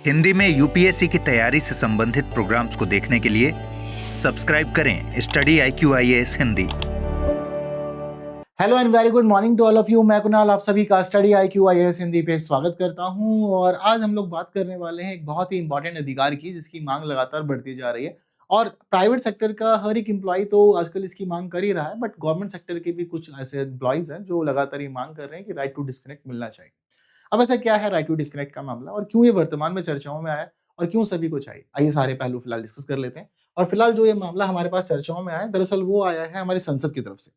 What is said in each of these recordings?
हिंदी में यूपीएससी की तैयारी से संबंधित प्रोग्राम्स को देखने के लिए सब्सक्राइब करें study IQIAS Hindi. Hello and very good morning to all of you. मैं कुणाल आप सभी का स्टडी IQIAS हिंदी पे स्वागत करता हूं और आज हम लोग बात करने वाले हैं एक बहुत ही इंपॉर्टेंट अधिकार की जिसकी मांग लगातार बढ़ती जा रही है। और प्राइवेट सेक्टर का हर एक एम्प्लॉय तो आजकल इसकी मांग कर ही रहा है, बट गवर्नमेंट सेक्टर के भी कुछ ऐसे एम्प्लॉयज हैं जो लगातार ये मांग कर रहे हैं कि राइट टू डिस्कनेक्ट मिलना चाहिए। अब ऐसा क्या है राइट टू डिस्कनेक्ट का मामला और क्यों ये वर्तमान में चर्चाओं में आया और क्यों सभी को चाहिए, आइए सारे पहलू फिलहाल डिस्कस कर लेते हैं। और फिलहाल जो ये मामला हमारे पास चर्चाओं में आया, दरअसल वो आया है हमारी संसद की तरफ से।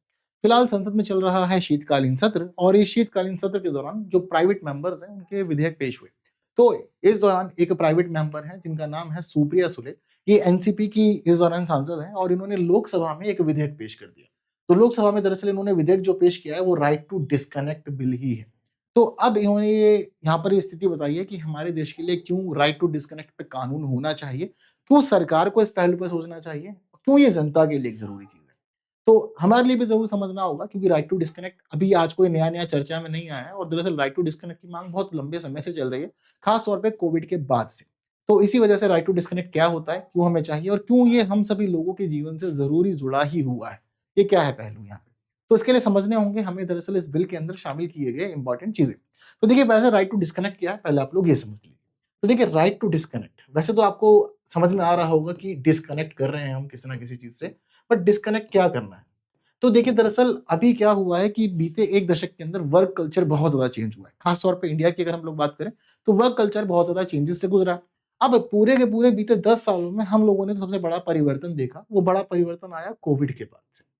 फिलहाल संसद में चल रहा है शीतकालीन सत्र और इस शीतकालीन सत्र के दौरान जो प्राइवेट मेंबर्स हैं उनके विधेयक पेश हुए। तो इस दौरान एक प्राइवेट मेंबर है जिनका नाम है सुप्रिया सुले। ये एनसीपी की इस दौरान सांसद हैं और इन्होंने लोकसभा में एक विधेयक पेश कर दिया। तो लोकसभा में दरअसल इन्होंने विधेयक जो पेश किया है वो राइट टू डिस्कनेक्ट बिल ही है। तो अब इन्होंने ये यहाँ पर ये स्थिति बताई है कि हमारे देश के लिए क्यों राइट टू डिस्कनेक्ट पे कानून होना चाहिए, क्यों सरकार को इस पहलू पर सोचना चाहिए, क्यों ये जनता के लिए एक जरूरी चीज है। तो हमारे लिए भी जरूर समझना होगा क्योंकि राइट टू डिस्कनेक्ट अभी आज कोई नया नया चर्चा में नहीं आया है और दरअसल राइट टू डिस्कनेक्ट की मांग बहुत लंबे समय से चल रही है, खास तौर पे कोविड के बाद से। तो इसी वजह से राइट टू डिस्कनेक्ट क्या होता है, क्यों हमें चाहिए और क्यों ये हम सभी लोगों के जीवन से जरूरी जुड़ा ही हुआ है, ये क्या है पहलू यहाँ पे। तो इसके लिए समझने होंगे हमें दरअसल इस बिल के अंदर शामिल किए गए इंपॉर्टेंट चीजें। तो देखिए वैसे राइट टू डिस्कनेक्ट क्या है पहले आप लोग ये समझ लीजिए। तो देखिए राइट टू डिस्कनेक्ट वैसे तो आपको समझ में आ रहा होगा कि डिस्कनेक्ट कर रहे हैं हम किसी ना किसी चीज से, बट डिस्कनेक्ट क्या करना है। तो देखिए दरअसल अभी क्या हुआ है कि बीते एक दशक के अंदर वर्क कल्चर बहुत ज्यादा चेंज हुआ है, खास तौर पे इंडिया की अगर हम लोग बात करें तो वर्क कल्चर बहुत ज्यादा चेंजेस से गुजरा। अब पूरे के पूरे बीते 10 सालों में हम लोगों ने सबसे बड़ा परिवर्तन देखा, वो बड़ा परिवर्तन आया कोविड के बाद से।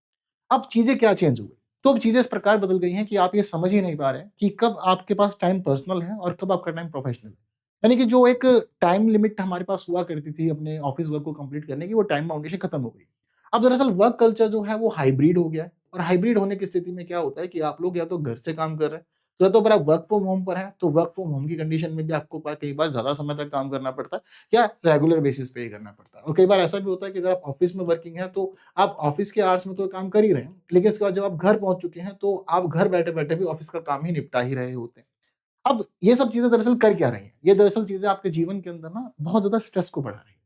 अब चीजें क्या चेंज हो गई, तो अब चीजें इस प्रकार बदल गई हैं कि आप ये समझ ही नहीं पा रहे हैं कि कब आपके पास टाइम पर्सनल है और कब आपका टाइम प्रोफेशनल है। यानी कि जो एक टाइम लिमिट हमारे पास हुआ करती थी अपने ऑफिस वर्क को कंप्लीट करने की, वो टाइम बाउंडेशन खत्म हो गई। अब दरअसल वर्क कल्चर जो है वो हाइब्रिड हो गया है और हाइब्रिड होने की स्थिति में क्या होता है कि आप लोग या तो घर से काम कर रहे हैं, तो या तो अगर आप वर्क फ्रॉम होम पर हैं तो वर्क फ्रॉम होम की कंडीशन में भी आपको कई बार ज्यादा समय तक काम करना पड़ता है या रेगुलर बेसिस पे ही करना पड़ता है। और कई बार ऐसा भी होता है कि अगर आप ऑफिस में वर्किंग है तो आप ऑफिस के आवर्स में तो काम कर ही रहे हैं, लेकिन इसके बाद जब आप घर पहुंच चुके हैं तो आप घर बैठे बैठे भी ऑफिस का काम ही निपटा ही रहे होते हैं। अब ये सब चीजें दरअसल कर क्या रही हैं, ये दरअसल चीजें आपके जीवन के अंदर ना बहुत ज्यादा स्ट्रेस को बढ़ा रही हैं।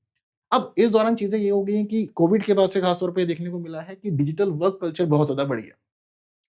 अब इस दौरान चीजें ये हो गई हैं कि कोविड के बाद से खास तौर पे देखने को मिला है कि डिजिटल वर्क कल्चर बहुत ज्यादा बढ़ गया।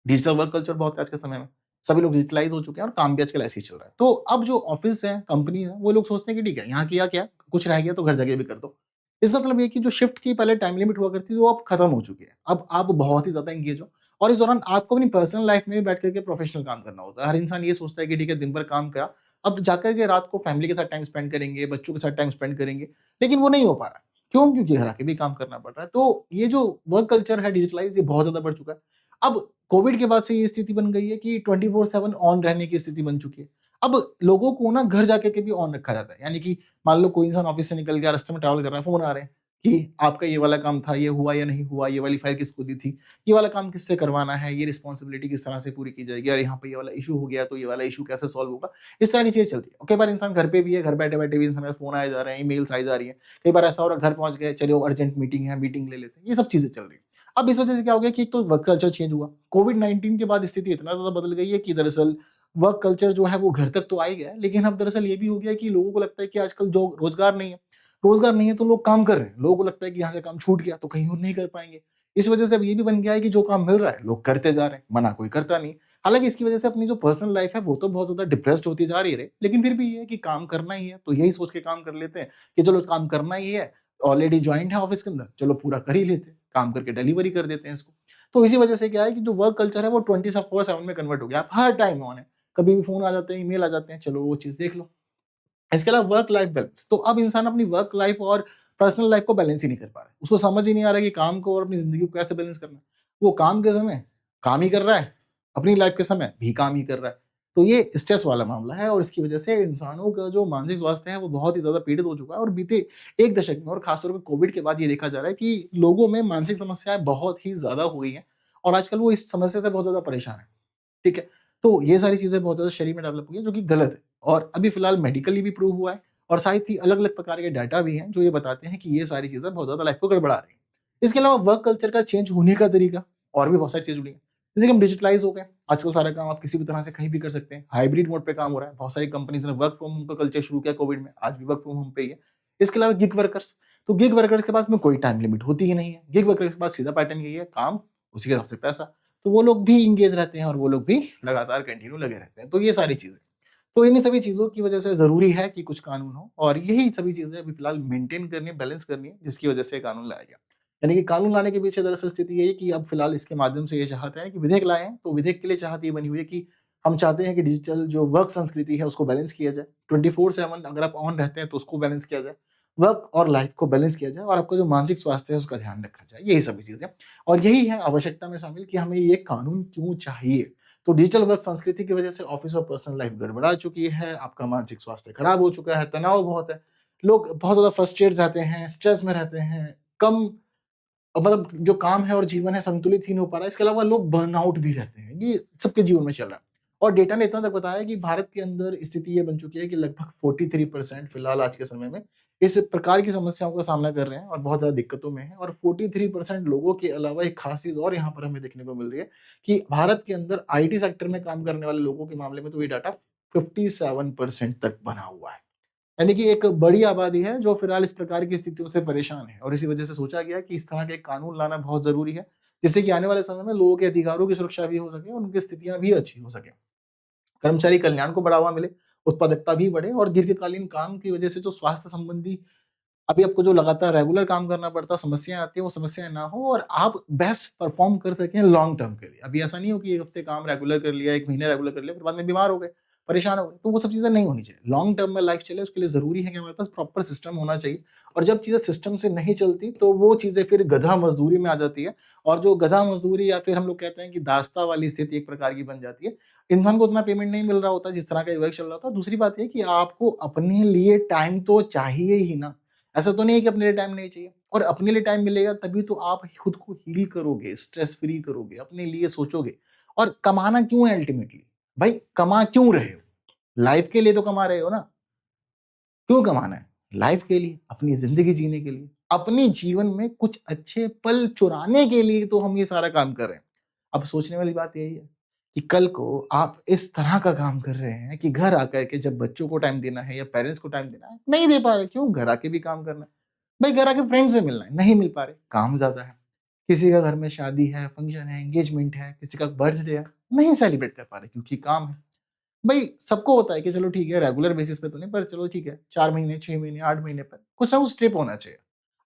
डिजिटल वर्क कल्चर बहुत है आज के समय में। सभी लोग डिजिटलाइज़ हो चुके हैं और काम भी आजकल ऐसे ही चल रहा है। तो अब जो ऑफ़िस है, कंपनी है, वो लोग सोचते हैं कि ठीक है, यहाँ किया क्या, कुछ रह गया तो घर जाके भी कर दो। इसका मतलब ये है कि जो शिफ्ट की पहले टाइम लिमिट हुआ करती थी, वो अब खत्म हो चुकी है। अब आप बहुत ही ज़्यादा एंगेज हो और इस दौरान आपको अपनी पर्सनल लाइफ़ में भी बैठ कर के प्रोफ़ेशनल काम करना होता है। हर इंसान ये सोचता है कि ठीक है, दिन भर काम करा, अब जाकर के रात को फैमिली के साथ टाइम स्पेंड करेंगे, बच्चों के साथ टाइम स्पेंड करेंगे, लेकिन वो नहीं हो पा रहा है। क्यों? क्योंकि घर आके भी काम करना पड़ रहा है। तो ये जो वर्क कल्चर है डिजिटलाइज़, ये बहुत ज़्यादा बढ़ चुका है। अब कोविड के बाद से ये स्थिति बन गई है कि 24/7 ऑन रहने की स्थिति बन चुकी है। अब लोगों को ना घर जाके के भी ऑन रखा जाता है। यानी कि मान लो कोई इंसान ऑफिस से निकल गया, रास्ते में ट्रैवल कर रहा है, फ़ोन आ रहे हैं कि आपका ये वाला काम था, ये हुआ या नहीं हुआ, ये वाली फाइल किसको दी थी, ये वाला काम किससे करवाना है, ये रिस्पॉन्सिबिलिटी किस तरह से पूरी की जाएगी और यहाँ पे ये वाला इश्यू हो गया तो ये वाला इश्यू कैसे सॉल्व होगा। इस तरह की चीज़ें चलती है। और कई बार इंसान घर पे भी है, घर बैठे-बैठे भी इंसान का फ़ोन आए जा रहे हैं, ईमेल्स आई जा रही हैं। कई बार ऐसा हो रहा है घर पहुँच गए, चलो अर्जेंट मीटिंग है, मीटिंग ले लेते हैं। ये सब चीज़ें चल रही हैं। अब इस वजह से क्या हो गया कि एक तो वर्क कल्चर चेंज हुआ। कोविड-19 के बाद स्थिति इतना ज़्यादा बदल गई है कि दरअसल वर्क कल्चर जो है वो घर तक तो आ ही गया है, लेकिन अब दरअसल ये भी हो गया है कि लोगों को लगता है कि आजकल जो रोज़गार नहीं है, रोज़गार नहीं है तो लोग काम कर रहे हैं। लोगों को लगता है कि यहाँ से काम छूट गया तो कहीं और नहीं कर पाएँगे। इस वजह से अब ये भी बन गया है कि जो काम मिल रहा है, लोग करते जा रहे हैं, मना कोई करता नहीं। हालाँकि इसकी वजह से अपनी जो पर्सनल लाइफ़ है वो तो बहुत ज़्यादा डिप्रेस्ड होती जा रही है, लेकिन फिर भी ये है कि काम करना ही है, तो यही सोच के काम कर लेते हैं कि चलो काम करना ही है, ऑलरेडी जॉइंट है ऑफ़िस के अंदर, चलो पूरा कर ही लेते हैं, काम करके डिलीवरी कर देते हैं इसको। तो इसी वजह से क्या है कि जो वर्क कल्चर है वो 24/7 में कन्वर्ट हो गया। आप हर टाइम ऑन है। कभी भी फ़ोन आ जाते हैं, ईमेल आ जाते हैं, चलो वो चीज़ देख लो। इसके अलावा वर्क लाइफ बैलेंस, तो अब इंसान अपनी वर्क लाइफ और पर्सनल लाइफ को बैलेंस ही नहीं कर पा रहा है। उसको समझ ही नहीं आ रहा है कि काम को और अपनी ज़िंदगी को कैसे बैलेंस करना है। वो काम के समय काम ही कर रहा है, अपनी लाइफ के समय भी काम ही कर रहा है। तो ये स्ट्रेस वाला मामला है और इसकी वजह से इंसानों का जो मानसिक स्वास्थ्य है वो बहुत ही ज़्यादा पीड़ित हो चुका है और बीते 1 दशक में और खासतौर पे कोविड के बाद ये देखा जा रहा है कि लोगों में मानसिक समस्याएँ बहुत ही ज़्यादा हो गई हैं और आजकल वो इस समस्या से बहुत ज़्यादा परेशान हैं। ठीक है? तो ये सारी चीज़ें बहुत ज़्यादा शरीर में डेवलप हुई हैं जो कि गलत है और अभी फ़िलहाल मेडिकली भी प्रूव हुआ है और साथ ही अलग-अलग प्रकार के डाटा भी हैं जो ये बताते हैं कि ये सारी चीज़ें बहुत ज़्यादा लाइफ़ को गड़बड़ा रही हैं। इसके अलावा वर्क कल्चर का चेंज होने का तरीका और भी बहुत सारी चीज़ जुड़ी हैं। जैसे कि हम डिजिटलाइज हो गए, आजकल सारा काम आप किसी भी तरह से कहीं भी कर सकते हैं, हाइब्रिड मोड पे काम हो रहा है, बहुत सारी कंपनीज ने वर्क फ्रॉम होम का कल्चर शुरू किया कोविड में, आज भी वर्क फ्रॉम होम पे ही है। इसके अलावा गिग वर्कर्स, तो गिग वर्कर्स के पास में कोई टाइम लिमिट होती ही नहीं है, गिग वर्कर्स के पास सीधा पैटर्न यही है, काम उसी के हिसाब से पैसा, तो वो लोग भी इंगेज रहते हैं और वो लोग भी लगातार कंटिन्यू लगे रहते हैं। तो ये सारी चीजें, तो इन्हीं सभी चीज़ों की वजह से ज़रूरी है कि कुछ कानून हो और यही सभी चीज़ें अभी फिलहाल मेंटेन करनी है, बैलेंस करनी है, जिसकी वजह से ये कानून लाया गया। यानी कि कानून लाने के पीछे दरअसल स्थिति यही है कि अब फिलहाल इसके माध्यम से ये चाहते हैं कि विधेयक लाए हैं, तो विधेयक के लिए चाहत ये बनी हुई है कि हम चाहते हैं कि डिजिटल जो वर्क संस्कृति है उसको बैलेंस किया जाए। 24/7 अगर आप ऑन रहते हैं तो उसको बैलेंस किया जाए। वर्क और लाइफ को बैलेंस किया जाए और आपका जो मानसिक स्वास्थ्य है उसका ध्यान रखा जाए। यही सभी चीज़ें और यही है आवश्यकता में शामिल कि हमें ये कानून क्यों चाहिए। तो डिजिटल वर्क संस्कृति की वजह से ऑफिस और पर्सनल लाइफ गड़बड़ा चुकी है, आपका मानसिक स्वास्थ्य खराब हो चुका है, तनाव बहुत है, लोग बहुत ज़्यादा फ्रस्ट्रेट रहते हैं, स्ट्रेस में रहते हैं, कम मतलब जो काम है और जीवन है संतुलित ही नहीं हो पा रहा है। इसके अलावा लोग बर्नआउट भी रहते हैं, ये सबके जीवन में चल रहा है। और डेटा ने इतना तक बताया कि भारत के अंदर स्थिति ये बन चुकी है कि लगभग 43% फिलहाल आज के समय में इस प्रकार की समस्याओं का सामना कर रहे हैं और बहुत ज़्यादा दिक्कतों में हैं और 43% लोगों के अलावा एक खास चीज़ और यहाँ पर हमें देखने को मिल रही है कि भारत के अंदर आईटी सेक्टर में काम करने वाले लोगों के मामले में तो ये डाटा 57% तक बना हुआ है। यानी कि एक बड़ी आबादी है जो फिलहाल इस प्रकार की स्थितियों से परेशान है और इसी वजह से सोचा गया कि इस तरह के कानून लाना बहुत ज़रूरी है, जिससे कि आने वाले समय में लोगों के अधिकारों की सुरक्षा भी हो सके और उनकी स्थितियाँ भी अच्छी हो सकें। कर्मचारी कल्याण को बढ़ावा मिले, उत्पादकता भी बढ़े और दीर्घकालीन काम की वजह से जो स्वास्थ्य संबंधी अभी आपको जो लगातार रेगुलर काम करना पड़ता है, समस्याएँ आती हैं, वो समस्याएँ ना हो और आप बेस्ट परफ़ॉर्म कर सकें लॉन्ग टर्म के लिए। अभी ऐसा नहीं हो कि 1 हफ्ते काम रेगुलर कर लिया, 1 महीने रेगुलर कर लिया, फिर बाद में बीमार हो गए, परेशान हो गए, तो वो सब चीज़ें नहीं होनी चाहिए। लॉन्ग टर्म में लाइफ़ चले, उसके लिए ज़रूरी है कि हमारे पास प्रॉपर सिस्टम होना चाहिए और जब चीज़ें सिस्टम से नहीं चलती, तो वो चीज़ें फिर गधा मज़दूरी में आ जाती है और जो गधा मज़दूरी या फिर हम लोग कहते हैं कि दास्ता वाली स्थिति एक प्रकार की बन जाती है। इंसान को उतना पेमेंट नहीं मिल रहा होता, जिस तरह का ये वर्क चल रहा था। दूसरी बात ये है कि आपको अपने लिए टाइम तो चाहिए ही ना। ऐसा तो नहीं है कि अपने लिए टाइम नहीं चाहिए और अपने लिए टाइम मिलेगा तभी तो आप खुद को हील करोगे, स्ट्रेस फ्री करोगे, अपने लिए सोचोगे और कमाना क्यों है अल्टीमेटली? भाई कमा क्यों रहे हो? लाइफ के लिए तो कमा रहे हो ना? क्यों कमाना है? लाइफ के लिए, अपनी ज़िंदगी जीने के लिए, अपने जीवन में कुछ अच्छे पल चुराने के लिए तो हम ये सारा काम कर रहे हैं। अब सोचने वाली बात यही है कि कल को आप इस तरह का काम कर रहे हैं कि घर आकर के जब बच्चों को टाइम देना है या पेरेंट्स को टाइम देना है, नहीं दे पा रहे, क्यों? घर आके भी काम करना है। भाई घर आके फ्रेंड से मिलना है, नहीं मिल पा रहे, काम ज़्यादा है। किसी का घर में शादी है, फंक्शन है, एंगेजमेंट है, किसी का बर्थडे है, नहीं सेलिब्रेट कर पा रहे क्योंकि काम है। भई सबको होता है कि चलो ठीक है, रेगुलर बेसिस पे तो नहीं पर चलो ठीक है, 4 महीने, 6 महीने, 8 महीने पर कुछ ना कुछ ट्रिप होना चाहिए।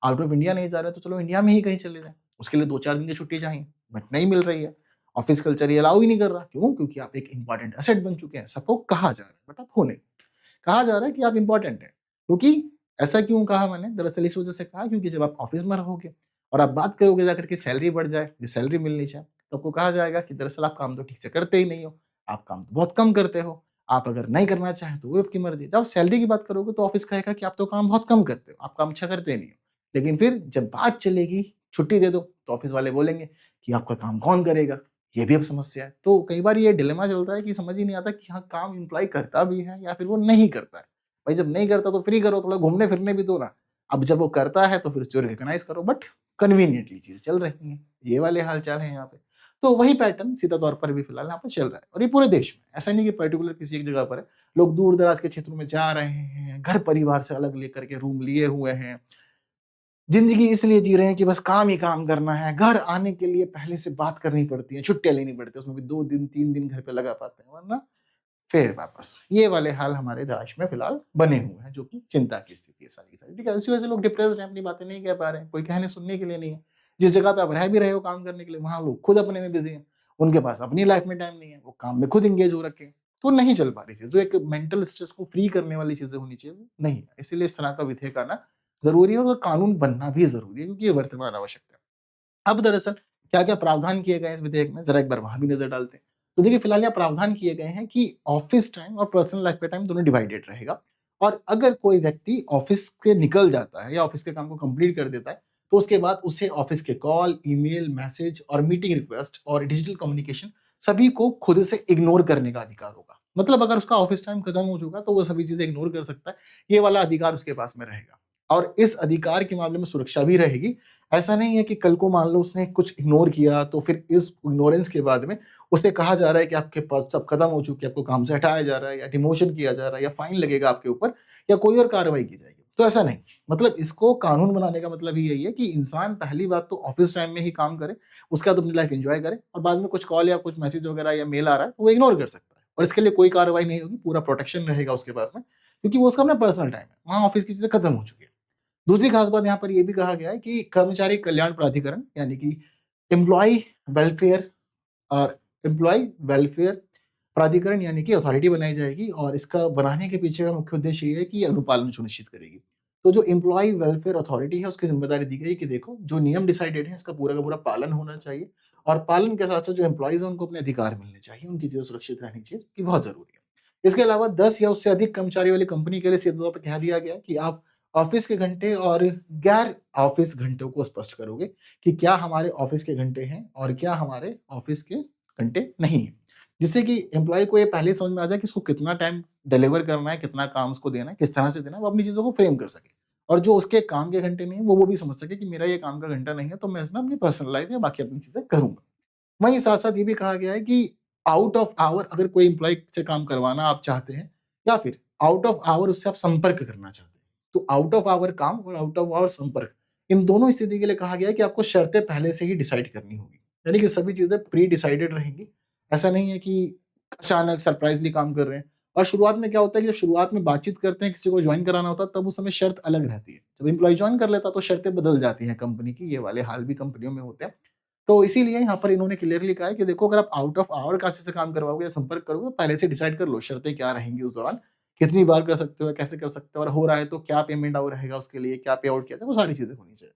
आउट ऑफ इंडिया नहीं जा रहे तो चलो इंडिया में ही कहीं चले जाएँ। उसके लिए 2-4 दिन की छुट्टी चाहिए, बट नहीं मिल रही है। ऑफ़िस कल्चर ये अलाउ ही नहीं कर रहा। क्यों? क्योंकि आप एक इम्पोर्टेंट एसेट बन चुके हैं। सबको कहा जा रहा है, बट आप हो नहीं। कहा जा रहा है कि आप इम्पोर्टेंट हैं। क्योंकि ऐसा क्यों कहा मैंने? दरअसल इस वजह से कहा क्योंकि जब आप ऑफ़िस में रहोगे और आप बात करोगे जाकर के सैलरी बढ़ जाए, ये सैलरी मिलनी चाहिए, तो आपको कहा जाएगा कि दरअसल आप काम तो ठीक से करते ही नहीं हो, आप काम तो बहुत कम करते हो, आप अगर नहीं करना चाहें तो वो आपकी मर्ज़ी। जब आप सैलरी की बात करोगे तो ऑफ़िस कहेगा कि आप तो काम बहुत कम करते हो, आप काम अच्छा करते नहीं हो। लेकिन फिर जब बात चलेगी छुट्टी दे दो, तो ऑफ़िस वाले बोलेंगे कि आपका काम कौन करेगा? ये भी अब समस्या है। तो कई बार ये डिलेमा चलता है कि समझ ही नहीं आता कि हाँ, काम एम्प्लॉयी करता भी है या फिर वो नहीं करता है। भाई जब नहीं करता तो फ्री करो, थोड़ा घूमने-फिरने भी दो ना। अब जब वो करता है तो फिर उसको रिकॉग्नाइज़ करो बट कन्वीनिएंटली चीज़ें चल रही हैं। ये वाले हाल-चाल हैं यहाँ पे। तो वही पैटर्न सीधा तौर पर भी फिलहाल यहाँ पे चल रहा है और ये पूरे देश में। ऐसा नहीं कि पर्टिकुलर किसी एक जगह पर है। लोग दूर-दराज के क्षेत्रों में जा रहे हैं, घर-परिवार से अलग लेकर के रूम लिए हुए हैं। ज़िंदगी इसलिए जी रहे हैं कि बस काम ही काम करना है। घर आने के लिए पहले से बात करनी पड़ती है, छुट्टियाँ लेनी पड़ती है। उसमें भी 2 दिन, 3 दिन घर पे लगा पाते हैं, वरना फिर वापस। ये वाले हाल हमारे देश में फिलहाल बने हुए हैं, जो कि चिंता की स्थिति है सारी की सारी, ठीक है? इसी वजह से लोग डिप्रेस्ड हैं, अपनी बातें नहीं कह पा रहे हैं, कोई कहने सुनने के लिए नहीं है। जिस जगह पे आप रह भी रहे हो काम करने के लिए, वहाँ लोग खुद अपने में बिज़ी हैं। उनके पास अपनी लाइफ़ में टाइम नहीं है, वो काम में खुद एंगेज हो रखे हैं। तो नहीं चल पा रही चीज़, जो एक मेंटल स्ट्रेस को फ्री करने वाली चीज़ें होनी चाहिए, वो नहीं है। इसीलिए इस तरह का विधेयक आना ज़रूरी है और कानून बनना भी ज़रूरी है क्योंकि ये वर्तमान आवश्यकता है। अब दरअसल क्या-क्या प्रावधान किए गए हैं इस विधेयक में, ज़रा एक बार वहाँ भी नज़र डालते हैं। तो देखिए फिलहाल यहाँ प्रावधान किए गए हैं कि ऑफ़िस टाइम और पर्सनल लाइफ़ का टाइम दोनों डिवाइडेड रहेगा और अगर कोई व्यक्ति ऑफ़िस से निकल जाता है या ऑफ़िस के काम को कंप्लीट कर देता है, तो उसके बाद उसे ऑफ़िस के कॉल, ईमेल, मैसेज और मीटिंग रिक्वेस्ट और डिजिटल कम्युनिकेशन सभी को खुद से इग्नोर करने का अधिकार होगा। मतलब अगर उसका ऑफ़िस टाइम खत्म हो चुका है, तो वो सभी चीज़ें इग्नोर कर सकता है। ये वाला अधिकार उसके पास में रहेगा। और इस अधिकार के मामले में सुरक्षा भी रहेगी। ऐसा नहीं है कि कल को मान लो उसने कुछ इग्नोर किया तो फिर इस इग्नोरेंस के बाद में उसे कहा जा रहा है कि आपके पास सब खत्म हो चुकी है, आपको काम से हटाया जा रहा है या डिमोशन किया जा रहा है या फाइन लगेगा आपके ऊपर या कोई और कार्रवाई की जाएगी। तो ऐसा नहीं, मतलब इसको कानून बनाने का मतलब ही यही है कि इंसान पहली बात तो ऑफिस टाइम में ही काम करे, उसके बाद अपनी लाइफ एंजॉय करे और बाद में कुछ कॉल या कुछ मैसेज वगैरह या मेल आ रहा है तो वो इग्नोर कर सकता है और इसके लिए कोई कार्रवाई नहीं होगी, पूरा प्रोटेक्शन रहेगा उसके पास में, क्योंकि वो उसका अपना पर्सनल टाइम है, वहाँ ऑफिस की चीजें खत्म हो चुकी है। दूसरी खास बात यहाँ पर ये भी कहा गया है कि कर्मचारी कल्याण प्राधिकरण यानी कि एम्प्लॉय वेलफेयर और एम्प्लॉय वेलफेयर प्राधिकरण यानी कि अथॉरिटी बनाई जाएगी और इसका बनाने के पीछे का मुख्य उद्देश्य ये है कि ये अनुपालन सुनिश्चित करेगी। तो जो एम्प्लॉय वेलफेयर अथॉरिटी है उसकी जिम्मेदारी दी गई कि देखो जो नियम डिसाइडेड है इसका पूरा का पूरा पालन होना चाहिए और पालन के साथ साथ जो एम्प्लॉयज है उनको अपने अधिकार मिलने चाहिए, उनकी चीजें सुरक्षित रहनी चाहिए कि बहुत जरूरी है। इसके अलावा 10 या उससे अधिक कर्मचारी वाली कंपनी के लिए सीधे तौर पर कह दिया गया कि आप ऑफिस के घंटे और गैर ऑफिस घंटों को स्पष्ट करोगे कि क्या हमारे ऑफिस के घंटे हैं और क्या हमारे ऑफिस के घंटे नहीं है, जिससे कि एम्प्लॉय को ये पहले ही समझ में आ जाए कि इसको कितना टाइम डिलीवर करना है, कितना काम उसको देना है, किस तरह से देना है, वो अपनी चीज़ों को फ्रेम कर सके। और जो उसके काम के घंटे नहीं है, वो भी समझ सके कि मेरा ये काम का घंटा नहीं है, तो मैं इसमें अपनी पर्सनल लाइफ या बाकी अपनी चीज़ें करूँगा। वहीं साथ-साथ ये भी कहा गया है कि आउट ऑफ आवर अगर कोई एम्प्लॉयी से काम करवाना आप चाहते हैं या फिर आउट ऑफ आवर उससे आप संपर्क करना चाहते हैं, तो आउट ऑफ आवर काम और आउट ऑफ आवर संपर्क, इन दोनों स्थिति के लिए कहा गया है कि आपको शर्तें पहले से ही डिसाइड करनी होगी। यानी कि सभी चीज़ें प्री डिसाइडेड रहेंगी। ऐसा नहीं है कि अचानक सरप्राइज़ली काम कर रहे हैं और शुरुआत में क्या होता है कि जब शुरुआत में बातचीत करते हैं, किसी को जॉइन कराना होता है, तब उस समय शर्त अलग रहती है। जब एम्प्लॉयी जॉइन कर लेता है, तो शर्तें बदल जाती हैं कंपनी की, ये वाले हाल भी कंपनियों में होते हैं। तो इसीलिए यहाँ पर इन्होंने क्लियरली कहा है कि देखो अगर आप आउट ऑफ आवर किसी से काम करवाओगे या संपर्क करोगे, तो पहले से डिसाइड कर लो शर्तें क्या रहेंगी उस दौरान, कितनी बार कर सकते हो या कैसे कर सकते हो और हो रहा है तो क्या पेमेंट आउट रहेगा उसके लिए, क्या पे आउट किया जाए, वो सारी चीज़ें होनी चाहिए।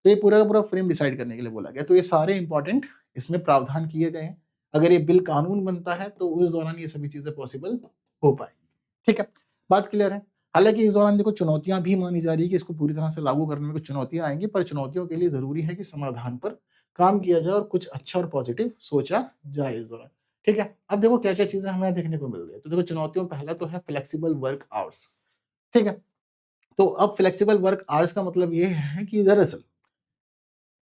तो ये पूरा का पूरा फ्रेम डिसाइड करने के लिए बोला गया। तो ये सारे इंपॉर्टेंट इसमें प्रावधान किए गए हैं। अगर ये बिल कानून बनता है तो उस दौरान ये सभी चीज़ें पॉसिबल हो पाएँगी। ठीक है, बात क्लियर है। हालाँकि इस दौरान देखो चुनौतियाँ भी मानी जा रही है कि इसको पूरी तरह से लागू करने में कुछ चुनौतियाँ आएँगी, पर चुनौतियों के लिए ज़रूरी है कि समाधान पर काम किया जाए और कुछ अच्छा और पॉजिटिव सोचा जाए इस दौरान। ठीक है, अब देखो क्या-क्या चीज़ें हमें देखने को मिल रही है। तो देखो चुनौतियों में पहला तो है फ्लेक्सिबल वर्क आवर्स। ठीक है, तो अब फ्लेक्सिबल वर्क आवर्स का मतलब ये है कि दरअसल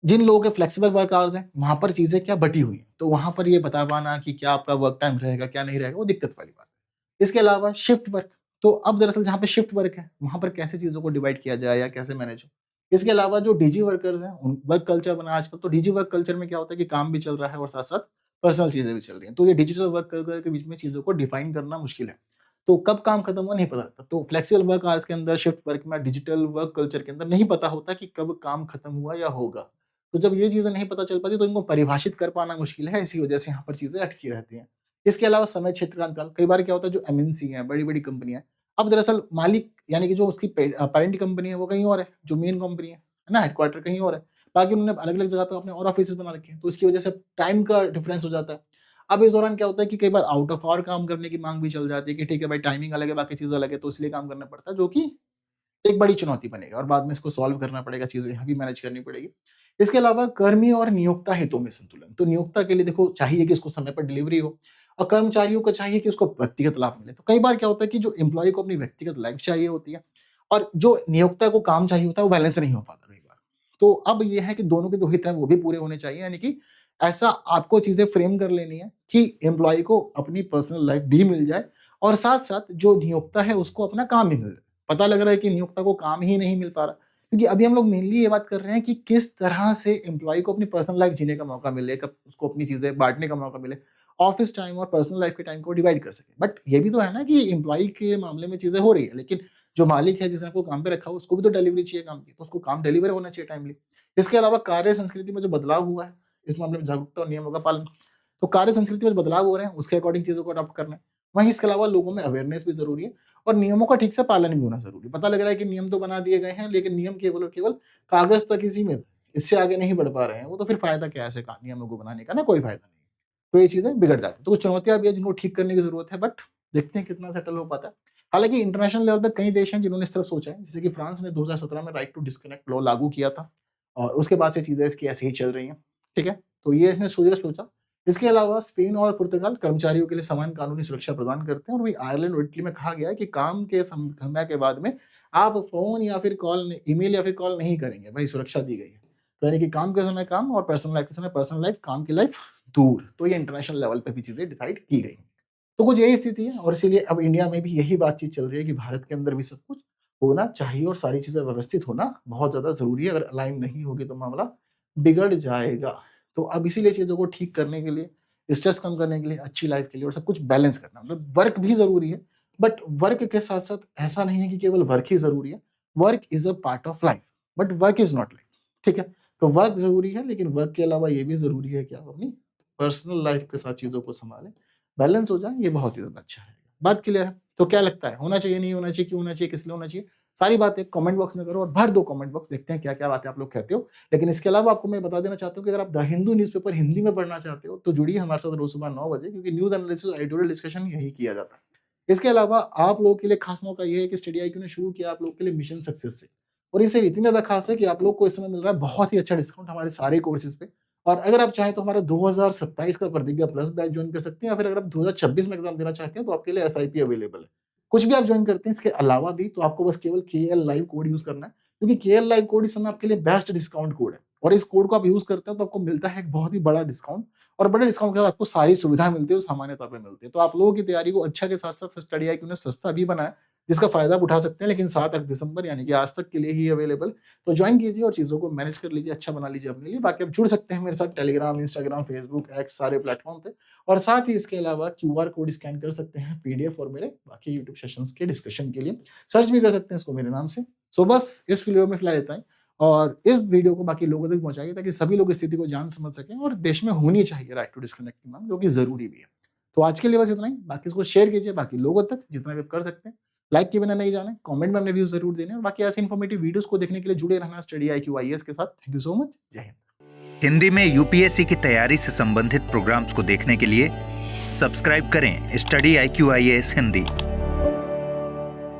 जिन लोगों के फ्लेक्सिबल वर्क आवर्स हैं, वहाँ पर चीज़ें क्या बटी हुई हैं। तो वहाँ पर ये बता पाना कि क्या आपका वर्क टाइम रहेगा, क्या नहीं रहेगा, वो दिक्कत वाली बात है। इसके अलावा शिफ्ट वर्क, तो अब दरअसल जहाँ पे शिफ्ट वर्क है, वहाँ पर कैसे चीज़ों को डिवाइड किया जाए या कैसे मैनेज हो। इसके अलावा जो डिजी वर्कर्स हैं, उन वर्क कल्चर बना आजकल, तो डिजी वर्क कल्चर में क्या होता है कि काम भी चल रहा है और साथ-साथ पर्सनल चीज़ें भी चल रही हैं। तो ये डिजिटल वर्क कल्चर के बीच में चीज़ों को डिफाइन करना मुश्किल है। तो कब काम खत्म हुआ नहीं पता लगता। तो फ्लेक्सिबल वर्क आवर्स के अंदर, शिफ्ट वर्क में, डिजिटल वर्क कल्चर के अंदर नहीं पता होता कि कब काम खत्म हुआ या होगा। तो जब ये चीज़ें नहीं पता चल पाती तो इनको परिभाषित कर पाना मुश्किल है, इसी वजह से यहाँ पर चीज़ें अटकी रहती हैं। इसके अलावा समय क्षेत्र का अंतराल, कई बार क्या होता है जो एमएनसी हैं, बड़ी-बड़ी कंपनियाँ हैं, अब दरअसल मालिक यानी कि जो उसकी पैरेंट कंपनी है वो कहीं और है, जो मेन कंपनी है ना? हेडक्वार्टर कहीं और है। बाकी उन्होंने अलग-अलग जगह पे अपने और ऑफिसेज़ बना रखे हैं, तो इसकी वजह से टाइम का डिफरेंस हो जाता है। अब इस दौरान क्या होता है कि कई बार आउट ऑफ आवर काम करने की माँग भी चल जाती है कि ठीक है भाई टाइमिंग अलग है, बाकी चीज़ अलग है, तो इसलिए काम करना पड़ता है, जो कि एक बड़ी चुनौती बनेगा और बाद में इसको सॉल्व करना पड़ेगा, चीज़ें यहाँ भी मैनेज करनी पड़ेगी। इसके अलावा कर्मी और नियोक्ता हितों में संतुलन। तो नियोक्ता के लिए देखो चाहिए कि उसको समय पर डिलीवरी हो और कर्मचारियों को चाहिए कि उसको व्यक्तिगत लाभ मिले। तो कई बार क्या होता है कि जो एम्प्लॉयी को अपनी व्यक्तिगत लाइफ चाहिए होती है और जो नियोक्ता को काम चाहिए होता है, वो बैलेंस नहीं हो पाता कई बार। तो अब ये है कि दोनों के जो हित हैं वो भी पूरे होने चाहिए, यानी कि ऐसा आपको चीज़ें फ्रेम कर लेनी है कि एम्प्लॉयी को अपनी पर्सनल लाइफ भी मिल जाए और साथ-साथ जो नियोक्ता है उसको अपना काम भी मिल जाए। पता लग रहा है कि नियोक्ता को काम ही नहीं मिल पा रहा, क्योंकि अभी हम लोग मेनली ये बात कर रहे हैं कि किस तरह से एम्प्लॉयी को अपनी पर्सनल लाइफ जीने का मौका मिले, कब उसको अपनी चीज़ें बाँटने का मौका मिले, ऑफ़िस टाइम और पर्सनल लाइफ के टाइम को डिवाइड कर सके। बट ये भी तो है ना कि एम्प्लॉयी के मामले में चीज़ें हो रही है, लेकिन जो मालिक है जिसने आपको काम पे रखा हो उसको भी तो डिलीवरी चाहिए काम की, तो उसको काम डिलीवर होना चाहिए टाइमली। इसके अलावा कार्य संस्कृति में जो बदलाव हुआ है, इस मामले में जागरूकता और नियमों का पालन। तो कार्य संस्कृति में जो बदलाव हो रहे हैं उसके अकॉर्डिंग चीज़ों को अडॉप्ट करना है। वहीं इसके अलावा लोगों में अवेयरनेस भी ज़रूरी है और नियमों का ठीक से पालन भी होना ज़रूरी है। पता लग रहा है कि नियम तो बना दिए गए हैं, लेकिन नियम केवल और केवल कागज़ तक ही सीमित है, इससे आगे नहीं बढ़ पा रहे हैं, वो तो फिर फ़ायदा क्या है ऐसे का नियमों को बनाने का ना, कोई फ़ायदा नहीं। तो ये चीज़ें बिगड़ जाती हैं। तो कुछ चुनौतियाँ भी हैं जिनको ठीक करने की ज़रूरत है, बट देखते हैं कितना सेटल हो पाता है। हालाँकि इंटरनेशनल लेवल पे कई देश हैं जिन्होंने इस तरफ सोचा है, जैसे कि फ्रांस ने 2017 में राइट टू डिस्कनेक्ट लॉ लागू किया था और उसके बाद से चीज़ें इसकी ऐसे ही चल रही हैं, ठीक है? तो ये इसने सोचा इसके अलावा स्पेन और पुर्तगाल कर्मचारियों के लिए समान कानूनी सुरक्षा प्रदान करते हैं और वही आयरलैंड और इटली में कहा गया है कि काम के समय के बाद में आप फोन या फिर कॉल, ईमेल या फिर कॉल नहीं करेंगे, भाई सुरक्षा दी गई है। तो यानी कि काम के समय काम और पर्सनल लाइफ के समय पर्सनल लाइफ, काम की लाइफ दूर। तो ये इंटरनेशनल लेवल पे भी चीजें डिसाइड की गई। तो कुछ यही स्थिति है और इसीलिए अब इंडिया में भी यही बातचीत चल रही है कि भारत के अंदर भी सब कुछ होना चाहिए और सारी चीजें व्यवस्थित होना बहुत ज्यादा जरूरी है। अगर अलाइन नहीं होगी तो मामला बिगड़ जाएगा। तो अब इसीलिए चीजों को ठीक करने के लिए, स्ट्रेस कम करने के लिए, अच्छी लाइफ के लिए और सब कुछ बैलेंस करना, मतलब वर्क भी जरूरी है, बट वर्क के साथ साथ ऐसा नहीं है कि केवल वर्क ही जरूरी है। Work is a part of life, but work is not life. ठीक है, तो वर्क जरूरी है, लेकिन वर्क के अलावा ये भी जरूरी है कि आप अपनी पर्सनल लाइफ के साथ चीजों को संभालें, बैलेंस हो जाए, ये बहुत ही ज्यादा अच्छा है। बात क्लियर है? तो क्या लगता है, होना चाहिए, नहीं होना चाहिए, क्यों होना चाहिए, किस लिए होना चाहिए? सारी बातें कमेंट बॉक्स में करो और भर दो कमेंट बॉक्स, देखते हैं क्या क्या बातें आप लोग कहते हो। लेकिन इसके अलावा आपको मैं बता देना चाहता हूँ कि अगर आप द हिंदू न्यूज़पेपर हिंदी में पढ़ना चाहते हो तो जुड़िए हमारे साथ रोज सुबह 9 बजे, क्योंकि न्यूज एनालिसिस और एडिटोरियल डिस्कशन यही किया जाता है। इसके अलावा आप लोगों के लिए खास मौका ये है कि स्टडी आईक्यू ने शुरू किया आप लोगों के लिए मिशन सक्सेस से, और इसे इतनी ज्यादा खास है कि आप लोग को इस समय मिल रहा है बहुत ही अच्छा डिस्काउंट हमारे सारे कोर्सेज पे। और अगर आप चाहें तो हमारा 2027 का प्रतिज्ञा प्लस बैच ज्वाइन कर सकते हैं, या फिर अगर आप 2026 में एग्जाम देना चाहते हैं तो आपके लिए एसआईपी अवेलेबल है। कुछ भी आप ज्वाइन करते हैं इसके अलावा भी, तो आपको बस केवल KL लाइव कोड यूज करना है, क्योंकि KL लाइव कोड इस समय आपके लिए बेस्ट डिस्काउंट कोड है। और इस कोड को आप यूज करते हैं तो आपको मिलता है एक बहुत ही बड़ा डिस्काउंट, और बड़े डिस्काउंट के साथ आपको सारी सुविधा मिलती है, सामान्य तौर पर मिलती है। तो आप लोगों की तैयारी को अच्छा के साथ साथ स्टडी आईक्यू ने सस्ता भी बनाया, जिसका फायदा आप उठा सकते हैं, लेकिन 7 दिसंबर यानी कि आज तक के लिए ही अवेलेबल। तो ज्वाइन कीजिए और चीजों को मैनेज कर लीजिए, अच्छा बना लीजिए अपने लिए। बाकी आप जुड़ सकते हैं मेरे साथ टेलीग्राम, इंस्टाग्राम, फेसबुक, एक्स, सारे प्लेटफॉर्म पे। और साथ ही इसके अलावा QR कोड स्कैन कर सकते हैं PDF और मेरे बाकी यूट्यूब सेशंस के डिस्कशन के लिए, सर्च भी कर सकते हैं इसको मेरे नाम से। सो बस इस वीडियो में फिलहाल इतना ही, और इस वीडियो को बाकी लोगों तक पहुंचाइए ताकि सभी लोग स्थिति को जान समझ सकें, और देश में होनी चाहिए राइट टू डिस्कनेक्ट की मांग, जो कि जरूरी भी है। तो आज के लिए बस इतना ही, बाकी इसको शेयर कीजिए बाकी लोगों तक जितना भी आप कर सकते हैं। लाइक के बिना नहीं जाना, कमेंट में अपने व्यूज जरूर देने, और बाकी ऐसे इन्फॉर्मेटिव वीडियोस को देखने के लिए जुड़े रहना स्टडी IQ IAS के साथ। Thank you so much. जय हिंद। हिंदी में UPSC की तैयारी से संबंधित प्रोग्राम्स को देखने के लिए सब्सक्राइब करें स्टडी IQ IAS हिंदी।